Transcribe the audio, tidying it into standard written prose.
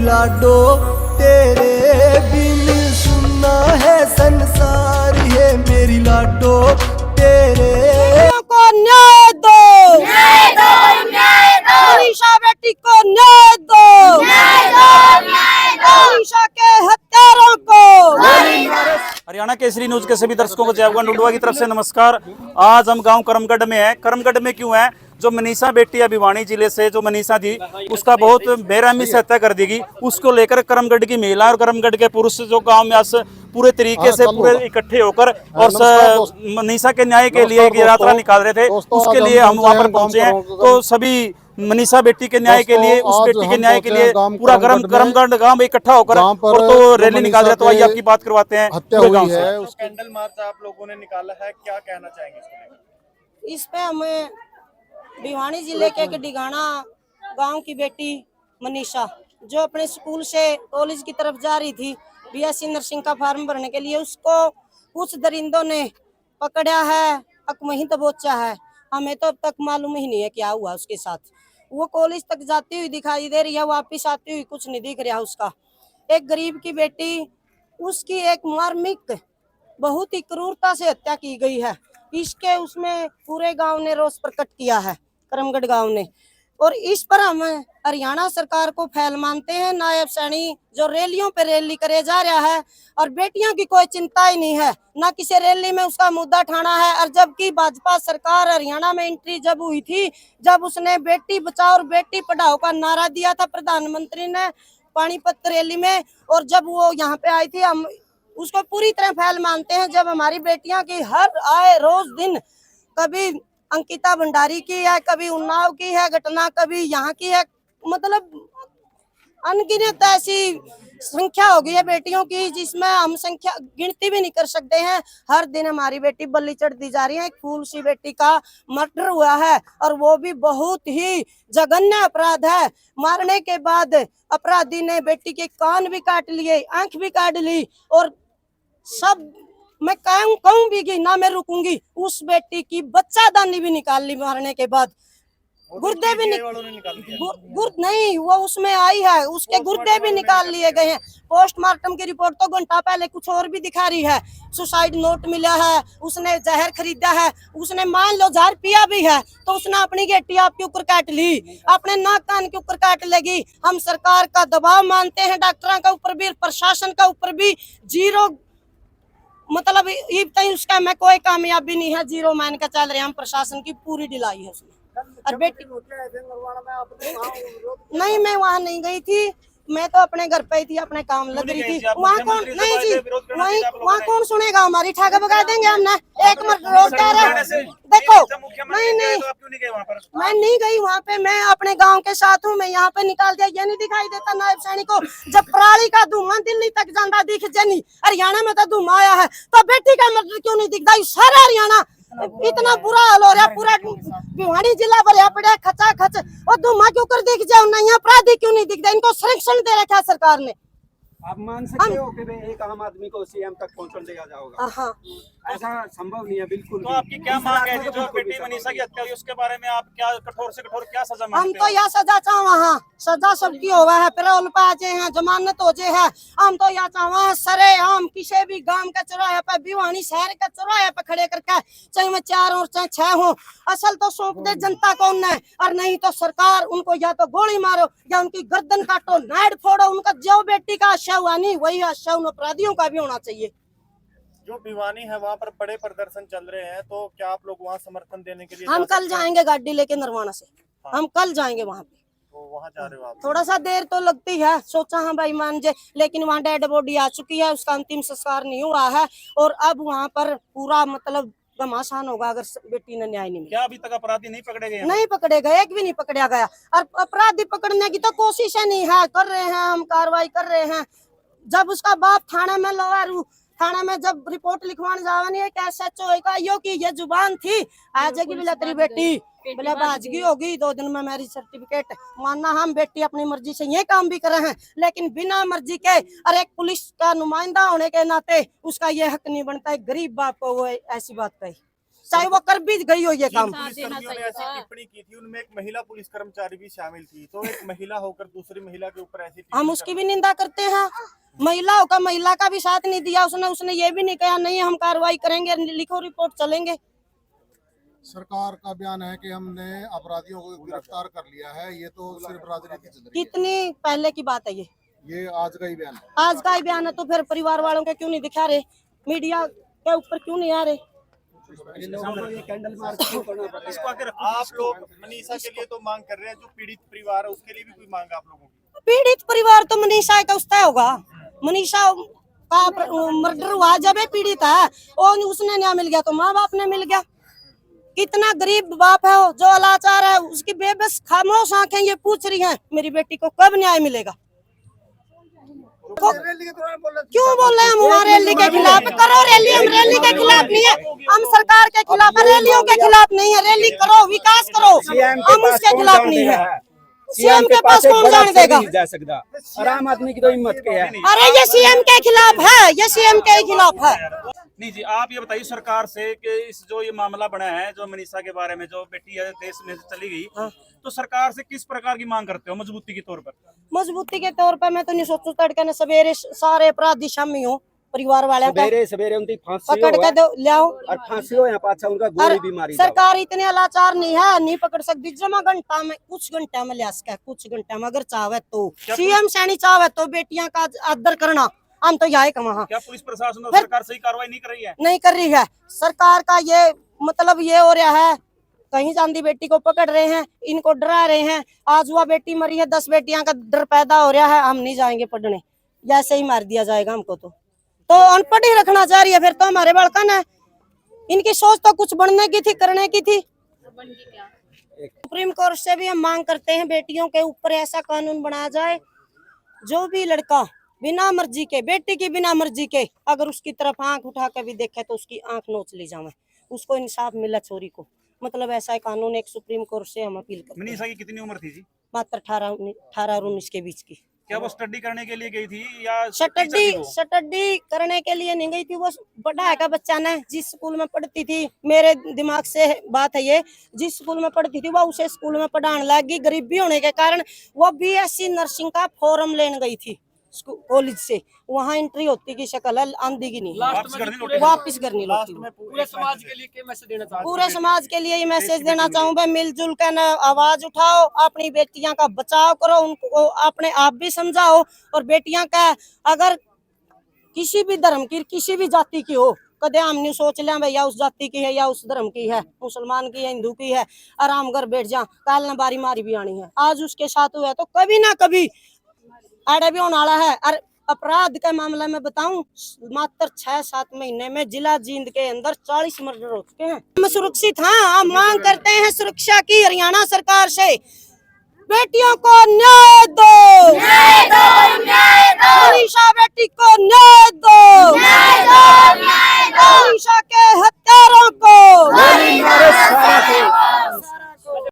लाडो तेरे बिन सुना है संसार, ये मेरी लाडो तेरे को न्याय दो, न्याय दो, न्याय दो, मनीषा बेटी को न्याय दो, न्याय दो, न्याय दो, मनीषा के हत्यारों को। हरियाणा केसरी न्यूज के सभी दर्शकों को जयगुण डुडवा की तरफ से नमस्कार। आज हम गांव करमगढ़ में हैं। करमगढ़ में क्यों है? जो मनीषा बेटी है भिवानी जिले से, जो मनीषा थी, उसका बहुत बेरहमी से हत्या कर दी गई। उसको लेकर करमगढ़ की महिला और करमगढ़ के पुरुष जो गांव में आज पूरे तरीके से पूरे इकट्ठे होकर और मनीषा के न्याय के लिए एक यात्रा निकाल रहे थे। उसके लिए हम वहां पर पहुंचे हैं। तो सभी मनीषा बेटी के न्याय के लिए, उस बेटी के न्याय के लिए पूरा करमगढ़ गांव में इकट्ठा होकर और तो रैली निकाल रहे। तो आइए आपकी बात करवाते हैं। कैंडल मार्च आप लोगों ने निकाला है, क्या कहना चाहेंगे इस पे? हमें भिवानी जिले के डिगाना गांव की बेटी मनीषा, जो अपने स्कूल से कॉलेज की तरफ जा रही थी बीएससी नर्सिंग का फॉर्म भरने के लिए, उसको कुछ दरिंदों ने पकड़ा है, अकमही दबोचा है। हमें तो अब तक मालूम ही नहीं है क्या हुआ उसके साथ। वो कॉलेज तक जाती हुई दिखाई दे रही है, वापिस आती हुई कुछ नहीं दिख रहा उसका। एक गरीब की बेटी, उसकी एक मार्मिक बहुत ही क्रूरता से हत्या की गई है। इसके उसमें पूरे गांव ने रोष प्रकट किया है, करमगढ़ गांव ने। और इस पर हम हरियाणा सरकार को फैल मानते हैं। नायब सैनी जो रैलियों पे रैली करे जा रहा है और बेटियों की कोई चिंता ही नहीं है, ना किसी रैली में उसका मुद्दा ठाना है। और जबकि भाजपा सरकार हरियाणा में एंट्री जब हुई थी, जब उसने बेटी बचाओ और बेटी पढ़ाओ का नारा दिया था प्रधानमंत्री ने पानीपत रैली में, और जब वो यहाँ पे आई थी, हम उसको पूरी तरह फैल मानते हैं। जब हमारी बेटियां की हर आए रोज दिन, कभी अंकिता भंडारी की है, कभी उन्नाव की है घटना, कभी यहाँ की है, मतलब अनगिनत ऐसी संख्या हो गई है बेटियों की, जिसमें हम संख्या गिनती भी नहीं कर सकते हैं। हर दिन हमारी बेटी बलि चढ़ दी जा रही है। एक फूल सी बेटी का मर्डर हुआ है, और वो भी बहुत ही जघन्य अपराध है। मारने के बाद अपराधी ने बेटी के कान भी काट लिए, आंख भी काट ली, और सब मैं कहूँ भी ना मैं रुकूंगी। उस बेटी की बच्चादानी भी निकाल ली मारने के बाद, गुर्दे भी नहीं, वो उसमें आई है, उसके गुर्दे भी निकाल लिए गए हैं। पोस्टमार्टम की रिपोर्ट तो घंटा पहले कुछ और भी दिखा रही है। सुसाइड नोट मिला है, उसने जहर खरीदा है, उसने मान लो जहर पिया भी है, तो उसने अपनी गेटी आपके ऊपर काट ली, अपने नाक कान के ऊपर काट लेगी। हम सरकार का दबाव मानते हैं, डॉक्टरों का ऊपर भी, प्रशासन का ऊपर भी। जीरो मतलब उसका में कोई कामयाबी नहीं है, जीरो मान का चल रहे हैं हम। प्रशासन की पूरी ढिलाई है उसमें। और बेटी नहीं, मैं वहाँ नहीं गई थी, मैं तो अपने घर पे ही थी, अपने काम लग रही थी। वहाँ कौन नहीं जी, वहाँ कौन सुनेगा? हमारी ठाक बगा देंगे हमने। एक मिनट रोजगार है, देखो। नहीं, मैं नहीं गई वहाँ पे, मैं अपने गांव के साथ हूँ। मैं यहाँ पे निकाल दिया, ये नहीं दिखाई देता नायब सैनिक को? जब पराली का धुआं दिल्ली तक जाना दिख जानी, हरियाणा में तो धुआं आया है, तो बेटी का मर्डर क्यों नहीं दिखता? सारा हरियाणा इतना बुरा हाल हो रहा, पूरा भिवानी जिला भरिया पड़ा खचा खच, और धुआं क्यों कर दिख जाओ ना? यहाँ अपराधी क्यों नहीं दिखता? इनको संरक्षण दे रखा है सरकार ने। आप मान सकते हो कि एक आम आदमी को सीएम तक पहुंचने दिया जाएगा? हाँ, ऐसा संभव नहीं है बिल्कुल। तो आपकी क्या मांग है? जो बेटी मनीषा की हत्या हुई, उसके बारे में आप क्या कठोर से कठोर क्या सजा मांगते हम तो यह सजा चाहवा है, सजा सबकी होवा है, पेरोल पाजे हैं, जमानत हो जे है। हम तो यह चाहवा सरे हम किसी भी गांव के चौराहे पे, भिवानी शहर के चौराहे पे खड़े करके, चाहे मैं 4 हो चाहे 6 हो, असल तो सौंप दे जनता को उन्हें, और नहीं तो सरकार उनको या तो गोली मारो या उनकी गर्दन काटो, नाड़ फोड़ो। उनका जो बेटी का आशा हुआ नहीं, वही आशा उन अपराधियों का भी होना चाहिए। जो भिवानी है वहाँ पर बड़े प्रदर्शन चल रहे हैं, तो क्या आप लोग वहाँ समर्थन देने के लिए? हम कल जाएंगे गाड़ी लेके नरवाना से। हम कल जाएंगे वहाँ पे। तो वहाँ जा रहे हो आप? थोड़ा सा देर तो लगती है, सोचा हाँ भाई मान जाए, लेकिन वहाँ डेड बॉडी आ चुकी है, उसका अंतिम संस्कार नहीं हुआ है, और अब वहाँ पर पूरा मतलब घमासान होगा अगर बेटी ने न्याय नहीं मिला। क्या अभी तक अपराधी नहीं पकड़े गए? नहीं पकड़े गए, एक भी नहीं पकड़ा गया, और अपराधी पकड़ने की तो कोशिश नहीं है, कर रहे हैं हम, कार्रवाई कर रहे हैं। जब उसका बाप थाने में लवारू, थाना में जब रिपोर्ट लिखवाने जावानी है, SHO का यो की ये जुबान थी, आ जाएगी बोला तेरी बेटी बोले बाजगी होगी 2 दिन में मैरिज सर्टिफिकेट। मानना हम बेटी अपनी मर्जी से ये काम भी कर रहे हैं, लेकिन बिना मर्जी के, और एक पुलिस का नुमाइंदा होने के नाते उसका ये हक नहीं बनता है गरीब बाप को वो ऐसी बात कही। चाहे वो कर भी गई हो ये जिन काम। पुलिसकर्मियों ने ऐसी टिप्पणी की थी उनमें एक महिला पुलिस कर्मचारी भी शामिल थी, तो एक महिला होकर दूसरी महिला के ऊपर ऐसी हम उसकी भी निंदा करते हैं। महिला का भी साथ नहीं दिया उसने ये भी नहीं कहा नहीं हम कार्रवाई करेंगे, लिखो रिपोर्ट चलेंगे। सरकार का बयान है कि हमने अपराधियों को गिरफ्तार कर लिया है, ये तो सिर्फ राजनीति चल रही है। कितनी पहले की बात है ये आज का ही बयान है। आज का ही बयान है, तो फिर परिवार वालों के क्यों नहीं दिखा रहे, मीडिया के ऊपर क्यों नहीं आ रहे? इसको आगे रखो। आप लोग मनीषा के लिए तो मांग कर रहे हैं, जो पीड़ित परिवार है उसके लिए भी कोई मांग आप लोगों की? पीड़ित परिवार तो मनीषा का उसका होगा, मनीषा का मर्डर हुआ जब ये पीड़ित है और उसने न्याय मिल गया तो माँ बाप ने मिल गया। कितना गरीब बाप है जो लाचार है, उसकी बेबस खामोश आंखें ये पूछ रही हैं मेरी बेटी को कब न्याय मिलेगा। क्यों बोल रहे हैं हम वहाँ रैली के खिलाफ? करो रैली, हम रैली के खिलाफ नहीं है, हम सरकार के खिलाफ है, रैलियों के खिलाफ नहीं है। रैली करो, विकास करो, हम उसके खिलाफ नहीं है। सीएम के पास कौन जाने देगा? जा सकता और आम आदमी की तो हिम्मत के है। अरे ये सीएम के खिलाफ है, ये सीएम के ही खिलाफ है। नहीं जी, आप ये बताइए सरकार से कि इस जो ये मामला बना है जो मनीषा के बारे में, जो बेटी है देश में से चली गई, तो सरकार से किस प्रकार की मांग करते हो मजबूती के तौर पर? मजबूती के तौर पर मैं तो नहीं सोचू तड़के ने सवेरे सारे अपराधी शामिल हो परिवार वाले का सवेरे उनकी फांसी पकड़ के दो ले आओ और फांसी हो या पाछा उनका गोली भी मारी। सरकार इतने लाचार नहीं है, नहीं पकड़ सकती। जमा घंटा में कुछ घंटा में ले सके, कुछ घंटा में अगर चाहे तो सीएम सैनी चाहे तो बेटियां का आदर करना, हम तो यहाँ कहाँ। क्या पुलिस प्रशासन और सरकार सही कार्रवाई नहीं कर रही है? नहीं कर रही है सरकार का, ये मतलब ये हो रहा है कहीं जांदी बेटी को पकड़ रहे हैं, इनको डरा रहे हैं। आज वह बेटी मरी है, 10 बेटियां का डर पैदा हो रहा है, हम नहीं जाएंगे पढ़ने, जैसे ही मार दिया जाएगा हमको तो अनपढ़ ही रखना चाह रही है। फिर तो हमारे बड़कन है, इनकी सोच तो कुछ बनने की थी, करने की थी। सुप्रीम कोर्ट से भी हम मांग करते हैं बेटियों के ऊपर ऐसा कानून बनाया जाए, जो भी लड़का बिना मर्जी के, बेटी की बिना मर्जी के अगर उसकी तरफ आंख उठा के भी देखे तो उसकी आंख नोच ली जाए, उसको इंसाफ मिला छोरी को। मतलब ऐसा कानून एक सुप्रीम कोर्ट से हम अपील करते हैं। मनीषा की कितनी उम्र थी जी? मात्र 18 और 19 के बीच की। क्या वो स्टडी करने के लिए गई थी या स्टडी करने के लिए नहीं गई थी, वो बड़ा का बच्चा ने जिस स्कूल में पढ़ती थी, मेरे दिमाग से बात है ये, जिस स्कूल में पढ़ती थी वो उसे स्कूल में पढ़ाने लगी। गरीबी होने के कारण वो बीएससी नर्सिंग का फॉर्म लेने गई थी कॉलेज से, वहाँ एंट्री होती की शक्ल है, आंधी की नहीं, वापिस करनी लोटी। पूरे समाज के लिए क्या मैसेज देना चाहते? पूरे समाज के लिए ये मैसेज देना चाहूँ मैं, मिलजुल कर आवाज उठाओ, अपनी बेटियां का बचाव करो, उनको अपने आप भी समझाओ। और बेटियां का अगर किसी भी धर्म की, किसी भी जाति की हो, कदे हम नहीं सोच लें भैया उस जाति की है या उस धर्म की है, मुसलमान की है, हिंदू की है, आराम घर बैठ जा, कल न बारी मारी भी आनी है। आज उसके साथ हुआ तो कभी ना कभी आड़े भी होने वाला है। और अपराध के मामले में बताऊं, मात्र 6-7 महीने में जिला जींद के अंदर 40 मर्डर हो चुके हैं। हम सुरक्षित, हाँ, हम मांग करते हैं सुरक्षा की हरियाणा सरकार से। बेटियों को न्याय दो, न्याय दो, न्याय दो, मनीषा बेटी को न्याय दो।